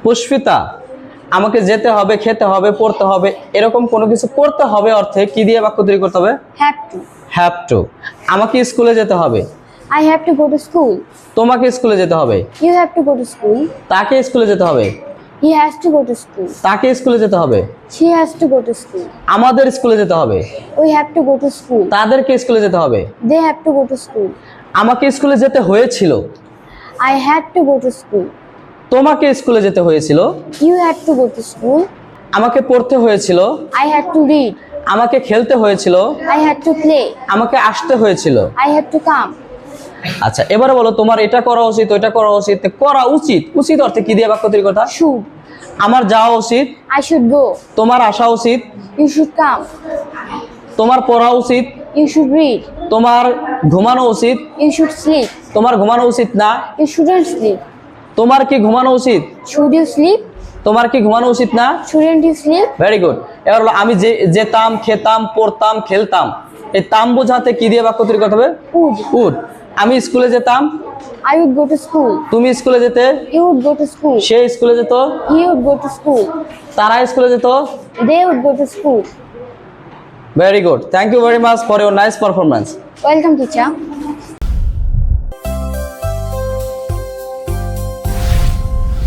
পুষ্পিতা আমাকে যেতে হবে, খেতে হবে, পড়তে হবে, এরকম কোনো কিছু করতে হবে অর্থে কি দিয়ে বাক্য তৈরি করতে হবে? Have to. Have to. আমাকে স্কুলে যেতে হবে। I have to go to school. তোমাকে স্কুলে যেতে হবে। You have to go to school. তাকে স্কুলে যেতে হবে। He has to go to school. তাকে স্কুলে যেতে হবে। She has to go to school. আমাদের স্কুলে যেতে হবে। We have to go to school. তাদেরকে স্কুলে যেতে হবে। They have to go to school. আমাকে স্কুলে যেতে হয়েছিল। I had to go to school. তোমাকে স্কুলে যেতে হয়েছিল। You had to go to school. আমাকে পড়তে হয়েছিল। I had to read. আমাকে খেলতে হয়েছিল। I had to play. আমাকে আসতে হয়েছিল। I had to come. আচ্ছা, এবারে বলো তোমার এটা করা উচিত, ওইটা করা উচিত। করা উচিত, উচিত অর্থে কি দিয়ে বাক্য তৈরি করতে হয়? Should. আমার যাওয়া উচিত। I should go. তোমার আসা উচিত। You should come. তোমার পড়া উচিত। You should read. তোমার ঘুমানো উচিত। You should sleep. তোমার ঘুমানো উচিত না। You shouldn't sleep. তোমার কি ঘুমানো উচিত? Should you sleep? তোমার কি ঘুমানো উচিত না? Shouldn't you sleep? Very good. এবার হলো আমি যেতাম, খেতাম, পড়তাম, খেলতাম। এই তাম বোঝাতে কি দিয়ে বাক্য তৈরি করতে হবে? Would. উড। আমি স্কুলে যেতাম। I would go to school. তুমি স্কুলে যেতে। You would go to school. সে স্কুলে যেত। He would go to school. তারা স্কুলে যেত। They would go to school. Very good. Thank you very much for your nice performance. Welcome, teacher.